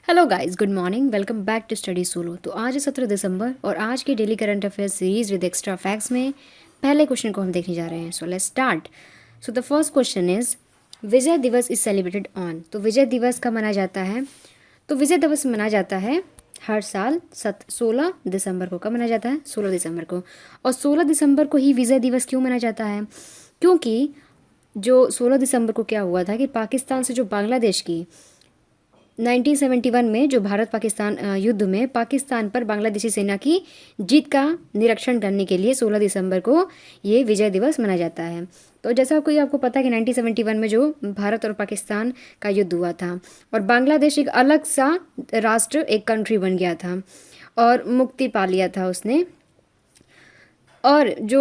Hello guys, good morning. Welcome back to study Solo. तो आज है 17 दिसंबर और आज की daily current affairs series with extra facts में पहले क्वेश्चन को हम देखने जा रहे हैं। So let's start. So the first question is Vijay Diwas is celebrated on. तो विजय दिवस कब मनाया जाता है? तो विजय दिवस मनाया जाता है हर साल 16 दिसंबर को। कब मनाया जाता है? 16 दिसंबर को। और 16 दिसंबर को ही विजय दिवस क्यों मनाया जाता है? क्योंकि जो 16 दिसंबर को क्या हुआ था कि पाकिस्तान से जो बांग्लादेश की 1971 में जो भारत पाकिस्तान युद्ध में पाकिस्तान पर बांग्लादेशी सेना की जीत का निरीक्षण करने के लिए 16 दिसंबर को ये विजय दिवस मनाया जाता है। तो जैसा कोई आपको पता है कि 1971 में जो भारत और पाकिस्तान का युद्ध हुआ था और बांग्लादेश एक अलग सा राष्ट्र, एक कंट्री बन गया था और मुक्ति पा लिया था उसने। और जो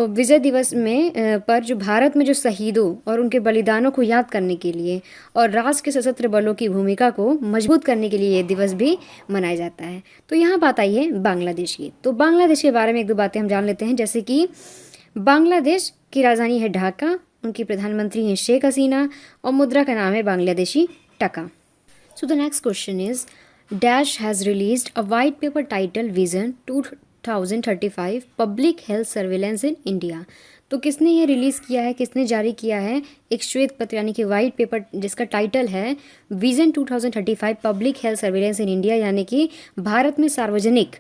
विजय दिवस में पर जो भारत में जो शहीदों और उनके बलिदानों को याद करने के लिए और राष्ट्र के सशस्त्र बलों की भूमिका को मजबूत करने के लिए ये दिवस भी मनाया जाता है। तो यहाँ बात आई है बांग्लादेश की। तो बांग्लादेश के बारे में एक दो बातें हम जान लेते हैं, जैसे कि बांग्लादेश की राजधानी है ढाका, उनकी प्रधानमंत्री हैं शेख हसीना और मुद्रा का नाम है बांग्लादेशी टका। सो the next question is dash has released a white paper title vision 2035 public health surveillance in India. तो किसने ये रिलीज़ किया है, किसने जारी किया है? एक श्वेत पत्र यानी कि वाइट पेपर जिसका टाइटल है vision 2035 public health surveillance in India, यानी कि भारत में सार्वजनिक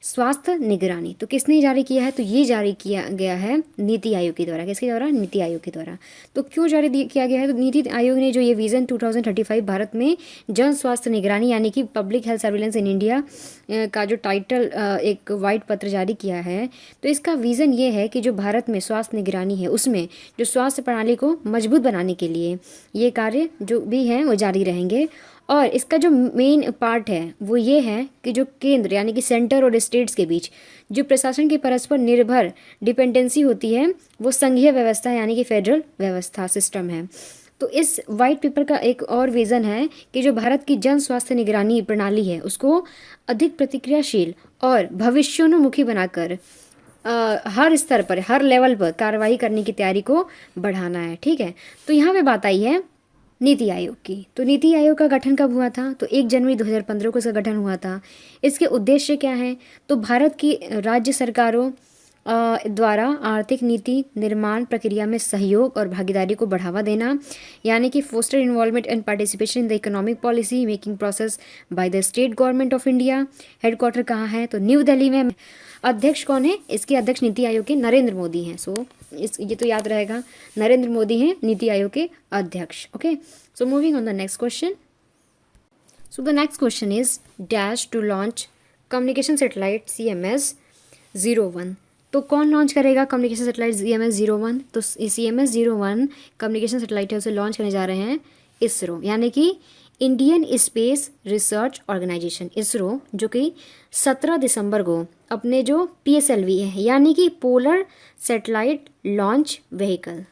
स्वास्थ्य निगरानी। तो किसने जारी किया है? तो ये जारी किया गया है नीति आयोग के द्वारा। किसके द्वारा? नीति आयोग के द्वारा। तो क्यों जारी किया गया है? तो नीति आयोग ने जो ये विजन 2035 भारत में जन स्वास्थ्य निगरानी यानी कि public health surveillance in India का जो टाइटल एक वाइट पत्र जारी किया है, तो इसका विज़न ये है कि जो भारत में स्वास्थ्य निगरानी है उसमें जो स्वास्थ्य प्रणाली को मजबूत बनाने के लिए ये कार्य जो भी हैं वो जारी रहेंगे। और इसका जो मेन पार्ट है वो ये है कि जो केंद्र यानी कि सेंटर और स्टेट्स के बीच जो प्रशासन की परस्पर निर्भर डिपेंडेंसी होती है वो संघीय व्यवस्था यानी कि फेडरल व्यवस्था सिस्टम है। तो इस वाइट पेपर का एक और विज़न है कि जो भारत की जन स्वास्थ्य निगरानी प्रणाली है उसको अधिक प्रतिक्रियाशील और भविष्योन्मुखी बनाकर हर स्तर पर, हर लेवल पर कार्रवाई करने की तैयारी को बढ़ाना है। ठीक है, तो यहाँ पे बात आई है नीति आयोग की। तो नीति आयोग का गठन कब हुआ था? तो 1 जनवरी 2015 को इसका गठन हुआ था। इसके उद्देश्य क्या हैं? तो भारत की राज्य सरकारों द्वारा आर्थिक नीति निर्माण प्रक्रिया में सहयोग और भागीदारी को बढ़ावा देना, यानी कि foster involvement and participation in the economic policy making process by the state government of India. Headquarter कहाँ है? तो न्यू दिल्ली में। अध्यक्ष कौन है? इसके अध्यक्ष नीति आयोग के नरेंद्र मोदी हैं। सो ये तो याद रहेगा, नरेंद्र मोदी हैं नीति आयोग के अध्यक्ष। Okay, so moving on the next question. So the next question is dash to launch communication satellite CMS-01। तो कौन लॉन्च करेगा कम्युनिकेशन सैटेलाइट CMS-01? तो CMS-01 कम्युनिकेशन सैटेलाइट है उसे लॉन्च करने जा रहे हैं इसरो, यानी कि Indian space research organisation ISRO, जो कि 17 दिसंबर को अपने जो PSLV है यानी कि polar satellite launch vehicle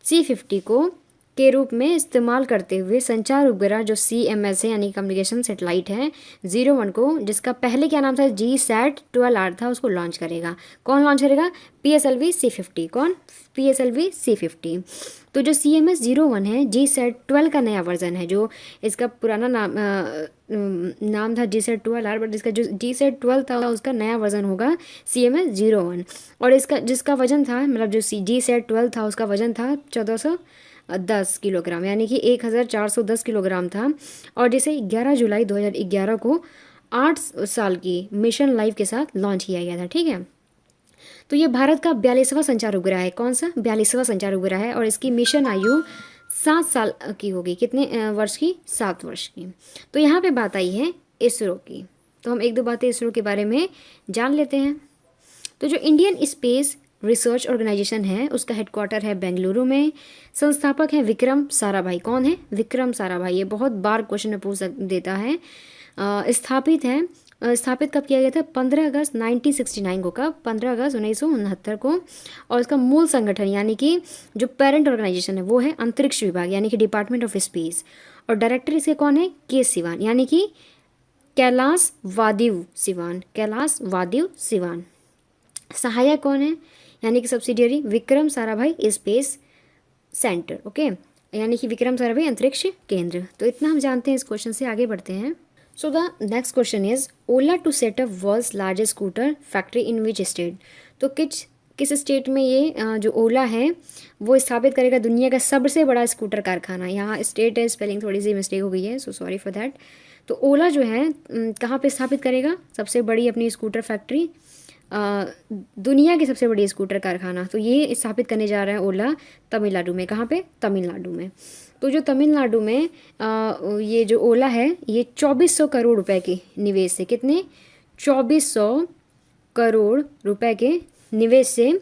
C50 को के रूप में इस्तेमाल करते हुए संचार उपग्रह जो CMS है यानी कम्युनिकेशन सैटेलाइट है 01 को, जिसका पहले क्या नाम था GSAT-12R था, उसको लॉन्च करेगा। कौन लॉन्च करेगा? PSLV C50। कौन? PSLV C50। तो जो CMS-01 है GSAT-12 का नया वर्जन है। जो इसका पुराना नाम था GSAT-12R, बट इसका जो GSAT-12 था उसका नया वर्जन होगा CMS-01। और इसका जिसका वजन था, मतलब जो GSAT-12 था उसका वजन था 1410 किलोग्राम, यानी कि 1410 किलोग्राम था। और जिसे 11 जुलाई 2011 को 8 साल की मिशन लाइफ के साथ लॉन्च किया गया था। ठीक है, तो ये भारत का 42वां संचार उपग्रह है। कौन सा? 42वां संचार उपग्रह है और इसकी मिशन आयु 7 साल की होगी। कितने वर्ष की? 7 वर्ष की। तो यहाँ पे बात आई है इसरो की, तो हम एक दो बातें इसरो के बारे में जान लेते हैं। तो जो इंडियन स्पेस रिसर्च ऑर्गेनाइजेशन है उसका हेडक्वार्टर है बेंगलुरु में। संस्थापक है विक्रम साराभाई। कौन है? विक्रम साराभाई। ये बहुत बार क्वेश्चन में पूछ देता है। स्थापित कब किया गया था? 15 अगस्त 1969 को। कब? 15 अगस्त 1969 को। और इसका मूल संगठन यानी कि जो पेरेंट ऑर्गेनाइजेशन है वो है अंतरिक्ष विभाग यानी कि डिपार्टमेंट ऑफ स्पेस। और डायरेक्टर इसके कौन है? के सिवान, यानी कि कैलाश वादिव सिवान। कैलाश वादिव सिवान। सहायक कौन है? यानी कि subsidiary Vikram Sarabhai space centre. Okay, यानी कि विक्रम साराभाई अंतरिक्ष केंद्र। तो इतना हम जानते हैं इस क्वेश्चन से, आगे बढ़ते हैं। So the next question is Ola to set up world's largest scooter factory in which state. तो किस स्टेट में ये जो ओला है वो स्थापित करेगा दुनिया का सबसे बड़ा स्कूटर कारखाना। यहाँ स्टेट है, स्पेलिंग थोड़ी सी मिस्टेक हो गई है, सो सॉरी फॉर दैट। तो ओला जो है कहाँ पे स्थापित करेगा सबसे बड़ी अपनी स्कूटर फैक्ट्री, दुनिया की सबसे बड़ी स्कूटर कारखाना। तो ये स्थापित करने जा रहा है ओला तमिलनाडु में। कहाँ पे? तमिलनाडु में। तो जो तमिलनाडु में ये जो ओला है ये 2400 करोड़ रुपए के निवेश से, कितने? 2400 करोड़ रुपए के निवेश से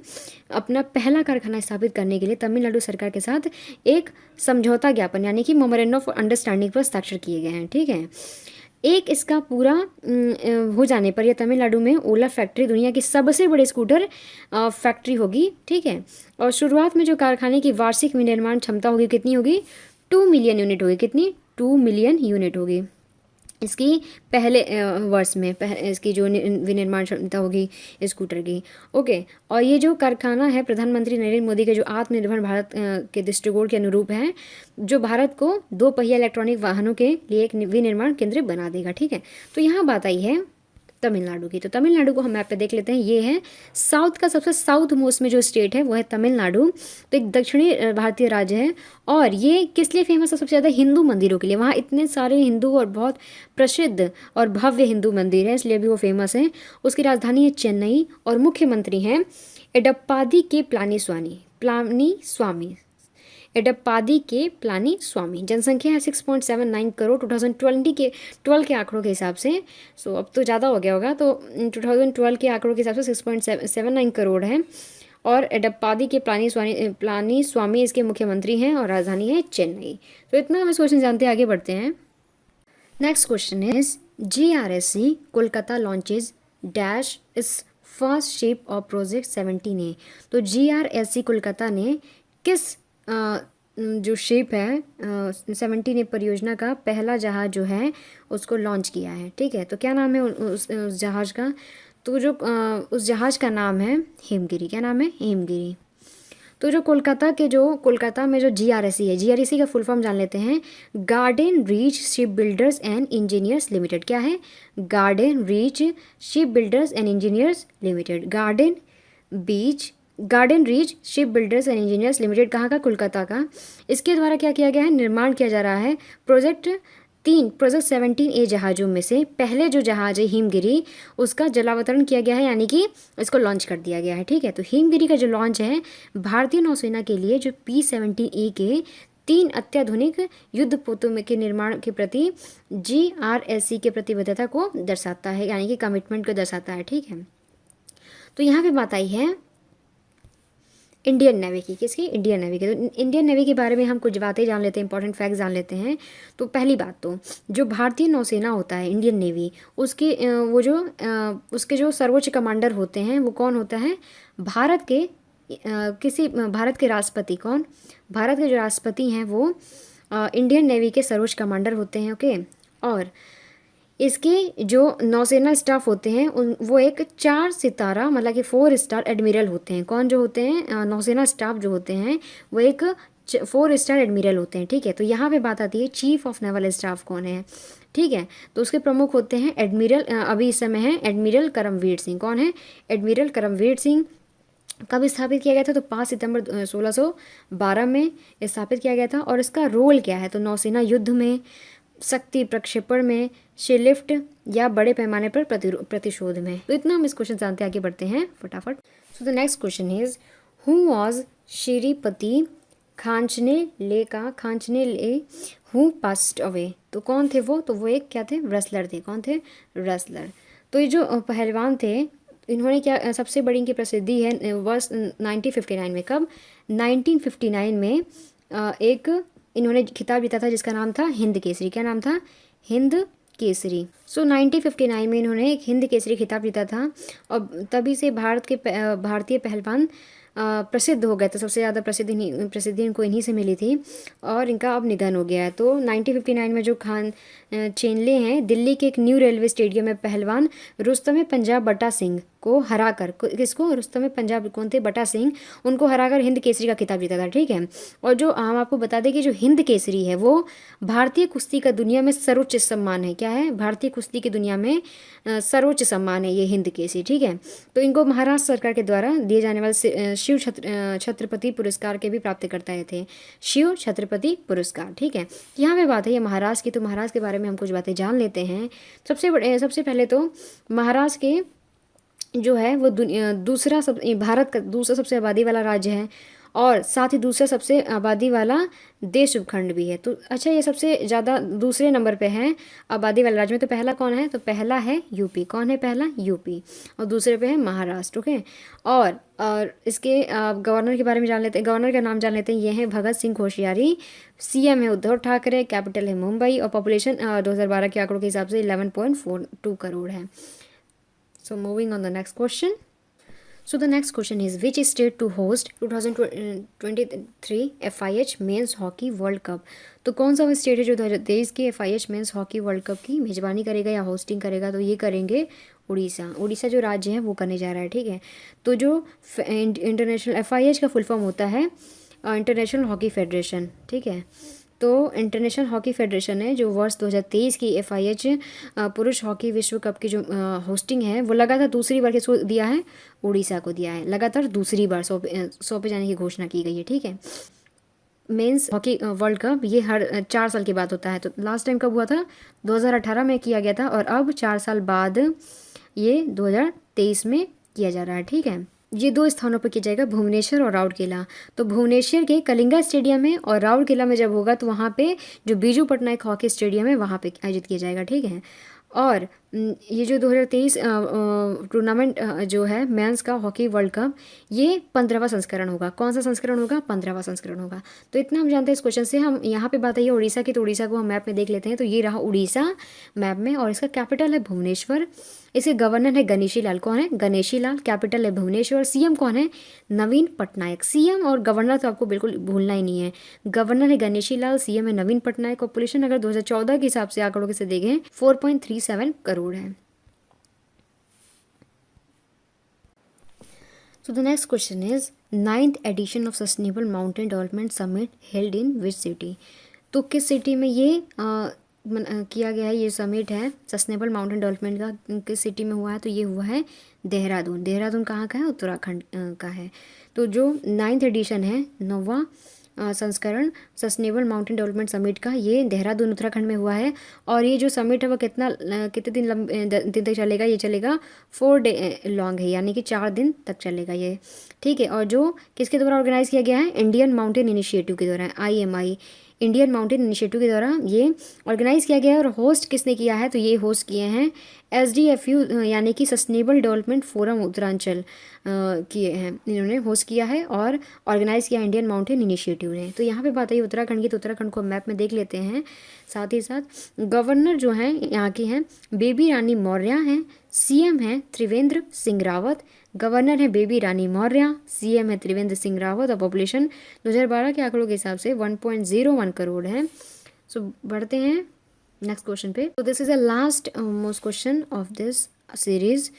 अपना पहला कारखाना स्थापित करने के लिए तमिलनाडु सरकार के साथ एक समझौता ज्ञापन यानी कि मेमोरेंडम ऑफ अंडरस्टैंडिंग पर हस्ताक्षर किए गए हैं। ठीक है, एक इसका पूरा हो जाने पर यह तमिलनाडु में ओला फैक्ट्री दुनिया की सबसे बड़ी स्कूटर फैक्ट्री होगी। ठीक है, और शुरुआत में जो कारखाने की वार्षिक विनिर्माण क्षमता होगी कितनी होगी? 2 मिलियन यूनिट होगी। कितनी? 2 मिलियन यूनिट होगी इसकी पहले वर्ष में इसकी जो विनिर्माण क्षमता होगी स्कूटर की। ओके, और ये जो कारखाना है प्रधानमंत्री नरेंद्र मोदी के जो आत्मनिर्भर भारत के दृष्टिकोण के अनुरूप है, जो भारत को 2 पहिया इलेक्ट्रॉनिक वाहनों के लिए एक विनिर्माण केंद्र बना देगा। ठीक है, तो यहाँ बात आई है तमिलनाडु की। तो तमिलनाडु को हम मैप पे देख लेते हैं। ये है साउथ का सबसे साउथ मोस्ट में जो स्टेट है वो है तमिलनाडु। तो एक दक्षिणी भारतीय राज्य है और ये किस लिए फेमस है? सबसे ज़्यादा हिंदू मंदिरों के लिए। वहाँ इतने सारे हिंदू और बहुत प्रसिद्ध और भव्य हिंदू मंदिर हैं, इसलिए भी वो फेमस है। उसकी राजधानी है चेन्नई और मुख्यमंत्री हैं एडप्पादी के एडप्पादी के पलानीस्वामी। जनसंख्या है 6.79 करोड़ 2012 के आंकड़ों के हिसाब से। सो अब तो ज़्यादा हो गया होगा, तो 2012 के आंकड़ों के हिसाब से 6.79 करोड़ है। और एडप्पादी के पलानीस्वामी इसके मुख्यमंत्री हैं और राजधानी है चेन्नई। तो इतना हम इस क्वेश्चन जानते हैं, आगे बढ़ते हैं। Next question is GRSC Kolkata launches dash its first ship of project 17A। तो GRSC कोलकाता ने किस जो शिप है 17A परियोजना का पहला जहाज़ जो है उसको लॉन्च किया है। ठीक है, तो क्या नाम है उस जहाज़ का? तो जो उस जहाज़ का नाम है हिमगिरी। क्या नाम है? हिमगिरी। तो जो कोलकाता में जो GRSC है, GRSC का फुल फॉर्म जान लेते हैं। Garden reach ship builders and engineers limited. क्या है? Garden reach ship builders and engineers limited. Garden reach ship builders and engineers limited कहाँ का? कोलकाता का। इसके द्वारा क्या किया गया है? निर्माण किया जा रहा है प्रोजेक्ट 17A जहाज़ों में से पहले जो जहाज़ है हिमगिरी, उसका जलावतरण किया गया है, यानी कि इसको लॉन्च कर दिया गया है। ठीक है, तो हिमगिरी का जो लॉन्च है भारतीय नौसेना के लिए जो P-17A के 3 अत्याधुनिक युद्धपोतों में के निर्माण के प्रति GRSC के प्रतिबद्धता को दर्शाता है, यानी कि कमिटमेंट को दर्शाता है। ठीक है, तो यहाँ पे बात आई है इंडियन नेवी की। किसकी? इंडियन नेवी की। तो इंडियन नेवी के बारे में हम कुछ बातें जान लेते हैं, इंपॉर्टेंट फैक्ट्स जान लेते हैं। तो पहली बात, तो जो भारतीय नौसेना होता है इंडियन नेवी, उसके उसके जो सर्वोच्च कमांडर होते हैं वो कौन होता है? भारत के राष्ट्रपति। कौन? भारत के जो राष्ट्रपति हैं वो इंडियन नेवी के सर्वोच्च कमांडर होते हैं। ओके, और इसके जो नौसेना स्टाफ होते हैं वो एक 4 सितारा मतलब कि 4 स्टार एडमिरल होते हैं। कौन जो होते हैं? नौसेना स्टाफ जो होते हैं वो एक 4 स्टार एडमिरल होते हैं। ठीक है, तो यहाँ पे बात आती है चीफ ऑफ नेवल स्टाफ कौन है। ठीक है, तो उसके प्रमुख होते हैं एडमिरल, अभी इस समय है एडमिरल करमवीर सिंह। कौन है? एडमिरल करमवीर सिंह। कब स्थापित किया गया था? तो 5 सितंबर 1612 में स्थापित किया गया था। और इसका रोल क्या है? तो नौसेना युद्ध में, शक्ति प्रक्षेपण में, शिपलिफ्ट या बड़े पैमाने पर प्रतिशोध में। तो इतना हम इस क्वेश्चन जानते हैं, आगे बढ़ते हैं फटाफट। So the next question is who was Shripati Khanchane who passed away. तो कौन थे वो? तो वो एक क्या थे? रेसलर थे। कौन थे? रेसलर। तो ये जो पहलवान थे इन्होंने क्या सबसे बड़ी इनकी प्रसिद्धि है वर्ष 1959 में। कब? 1959 में एक इन्होंने खिताब जीता था जिसका नाम था हिंद केसरी। क्या नाम था? हिंद केसरी। सो 1959 में इन्होंने एक हिंद केसरी खिताब जीता था और तभी से भारतीय पहलवान प्रसिद्ध हो गए थे। सबसे ज़्यादा प्रसिद्धि इनको इन्हीं से मिली थी और इनका अब निधन हो गया है। तो 1959 में जो खान चेनले हैं, दिल्ली के एक न्यू रेलवे स्टेडियम में पहलवान रुस्तम पंजाब बट्टा सिंह को हराकर, किसको, रुस्तम पंजाब कौन थे, बटा सिंह, उनको हराकर हिंद केसरी का खिताब जीता था। ठीक है, और जो हम आपको बता दें कि जो हिंद केसरी है वो भारतीय कुश्ती का दुनिया में सर्वोच्च सम्मान है। क्या है, भारतीय कुश्ती की दुनिया में सर्वोच्च सम्मान है ये हिंद केसरी। ठीक है, तो इनको महाराष्ट्र सरकार के द्वारा दिए जाने वाले शिव छत्रपति पुरस्कार के भी प्राप्त करता है थे, शिव छत्रपति पुरस्कार। ठीक है, यहाँ पे बात है ये महाराष्ट्र की, तो महाराष्ट्र के बारे में हम कुछ बातें जान लेते हैं। सबसे पहले तो महाराष्ट्र के जो है वो भारत का दूसरा सबसे आबादी वाला राज्य है, और साथ ही दूसरा सबसे आबादी वाला देश उपखंड भी है। तो अच्छा, ये सबसे ज़्यादा दूसरे नंबर पे है आबादी वाले राज्य में। तो पहला कौन है, तो पहला है यूपी। कौन है पहला, यूपी, और दूसरे पे है महाराष्ट्र। ओके, और इसके गवर्नर के बारे में जान लेते हैं, गवर्नर का नाम जान लेते हैं। ये हैं भगत सिंह कोश्यारी, सीएम है उद्धव ठाकरे, कैपिटल है मुंबई, और पॉपुलेशन 2012 के आंकड़ों के हिसाब से 11.42 करोड़ है। So moving on the next question. So the next question is, which state to host 2023 FIH Men's Hockey World Cup? तो कौन सा वो स्टेट है जो 2023 के FIH Men's Hockey World Cup की मेजबानी करेगा या होस्टिंग करेगा? तो ये करेंगे उड़ीसा। उड़ीसा जो राज्य है वो करने जा रहा है। ठीक है, तो जो इंटरनेशनल FIH का फुल फॉर्म होता है इंटरनेशनल हॉकी फेडरेशन। ठीक है, तो इंटरनेशनल हॉकी फेडरेशन है जो वर्ष 2023 की FIH पुरुष हॉकी विश्व कप की जो होस्टिंग है वो लगातार दूसरी बार किसको दिया है, उड़ीसा को दिया है। लगातार दूसरी बार 100 पे जाने की घोषणा की गई है। ठीक है, मेंस हॉकी वर्ल्ड कप ये हर 4 साल के बाद होता है। तो लास्ट टाइम कब हुआ था, 2018 में किया गया था, और अब 4 साल बाद ये 2023 में किया जा रहा है। ठीक है, ये 2 स्थानों पर किया जाएगा, भुवनेश्वर और राउरकेला। तो भुवनेश्वर के कलिंगा स्टेडियम में, और राउरकेला में जब होगा तो वहाँ पे जो बीजू पटनायक हॉकी स्टेडियम है वहाँ पे आयोजित किया जाएगा। ठीक है, और ये जो 2023 टूर्नामेंट जो है मेंस का हॉकी वर्ल्ड कप, ये 15वां संस्करण होगा। कौन सा संस्करण होगा, 15वां संस्करण होगा। तो इतना हम जानते हैं इस क्वेश्चन से। हम यहाँ पे बात आई है उड़ीसा की, तो उड़ीसा को हम मैप में देख लेते हैं। तो ये रहा उड़ीसा मैप में, और इसका कैपिटल है भुवनेश्वर। इसके गवर्नर है गणेशी लाल। कौन है, गणेशी लाल। कैपिटल है भुवनेश्वर। सीएम कौन है, नवीन पटनायक। सीएम और गवर्नर तो आपको बिल्कुल भूलना ही नहीं है। गवर्नर है गणेशी लाल, सीएम है नवीन पटनायक। पॉपुलेशन अगर 2014 के हिसाब से आंकड़ों से देखें 4.37 करोड़ है। So the next question is, 9th edition of Sustainable Mountain Development Summit held in which city? तो किस सिटी में ये किया गया है, ये समिट है सस्टेनेबल माउंटेन डेवलपमेंट का, किस सिटी में हुआ है? तो ये हुआ है देहरादून। देहरादून कहाँ का है, उत्तराखंड का है। तो जो 9th एडिशन है, 9वां संस्करण सस्टेनेबल माउंटेन डेवलपमेंट समिट का, ये देहरादून उत्तराखंड में हुआ है। और ये जो समिट है वो कितने दिन तक चलेगा? ये चलेगा 4 डे लॉन्ग है, यानी कि 4 दिन तक चलेगा ये। ठीक है, और जो किसके द्वारा ऑर्गेनाइज किया गया है, इंडियन माउंटेन इनिशिएटिव के द्वारा, IMI इंडियन माउंटेन इनिशिएटिव के द्वारा ये ऑर्गेनाइज किया गया है। और होस्ट किसने किया है, तो ये होस्ट किए हैं SDFU यानी कि सस्टेनेबल डेवलपमेंट फोरम उत्तरांचल किए हैं, इन्होंने होस्ट किया है और ऑर्गेनाइज किया इंडियन माउंटेन इनिशिएटिव ने। तो यहाँ पे बात आई उत्तराखंड की, तो उत्तराखंड को मैप में देख लेते हैं। साथ ही साथ गवर्नर जो हैं यहाँ की हैं बेबी रानी मौर्य हैं, CM हैं त्रिवेंद्र सिंह रावत। गवर्नर है बेबी रानी मौर्य, CM है त्रिवेंद्र सिंह रावत, और पॉपुलेशन 2012 के आंकड़ों के हिसाब से 1.01 करोड़ है। सो बढ़ते हैं नेक्स्ट क्वेश्चन पे। तो this is the last most question of this series.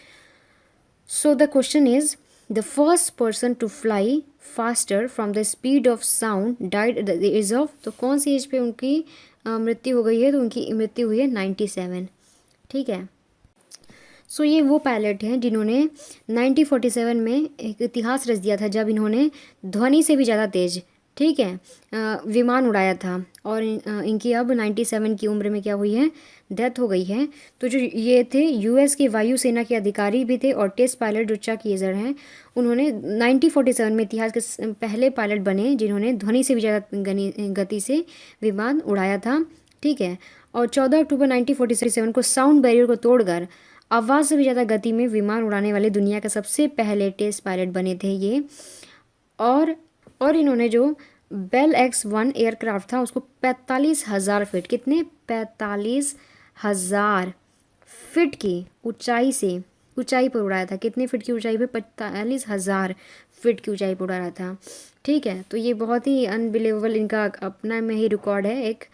So the question is, the first person to fly faster from the speed of sound died at the age of, तो कौन सी as पे उनकी मृत्यु हो गई है? तो उनकी मृत्यु हुई है 97। ठीक है, सो ये वो पायलट हैं जिन्होंने 1947 में एक इतिहास रच दिया था, जब इन्होंने ध्वनि से भी ज़्यादा तेज़, ठीक है, विमान उड़ाया था। और इनकी अब 97 की उम्र में क्या हुई है, डेथ हो गई है। तो जो ये थे US के वायुसेना के अधिकारी भी थे और टेस्ट पायलट जो चक येजर हैं, उन्होंने 1947 में इतिहास के पहले पायलट बने जिन्होंने ध्वनि से भी ज़्यादा गति से विमान उड़ाया था। ठीक है, और 14 अक्टूबर 1947 को साउंड बैरियर को तोड़कर आवाज़ से भी ज़्यादा गति में विमान उड़ाने वाले दुनिया के सबसे पहले टेस्ट पायलट बने थे ये। और इन्होंने जो बेल X-1 एयरक्राफ्ट था उसको 45,000 फीट, कितने, 45,000 फीट की ऊंचाई पर उड़ाया था। कितने फीट की ऊंचाई पे, 45,000 फीट की ऊंचाई पर उड़ाया था। ठीक है, तो ये बहुत ही अनबिलीवेबल इनका अपना में ही रिकॉर्ड है एक।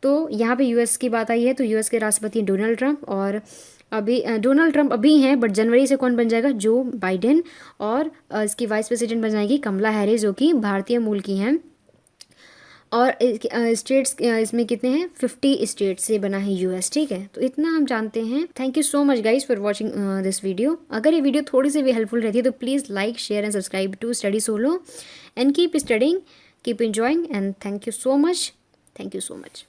तो यहाँ पे यूएस की बात आई है तो यूएस के राष्ट्रपति डोनाल्ड ट्रंप, और अभी डोनाल्ड ट्रंप अभी हैं, बट जनवरी से कौन बन जाएगा, जो बाइडेन, और इसकी वाइस प्रेसिडेंट बन जाएगी कमला हैरिस जो कि भारतीय मूल की हैं। और स्टेट्स इसमें कितने हैं, 50 स्टेट से बना है यूएस, ठीक है। तो इतना हम जानते हैं। Thank you so much guys for watching this video. अगर ये वीडियो थोड़ी सी भी हेल्पफुल रहती है तो please like, share and subscribe to study solo and keep studying, keep enjoying, and thank you so much. Thank you so much.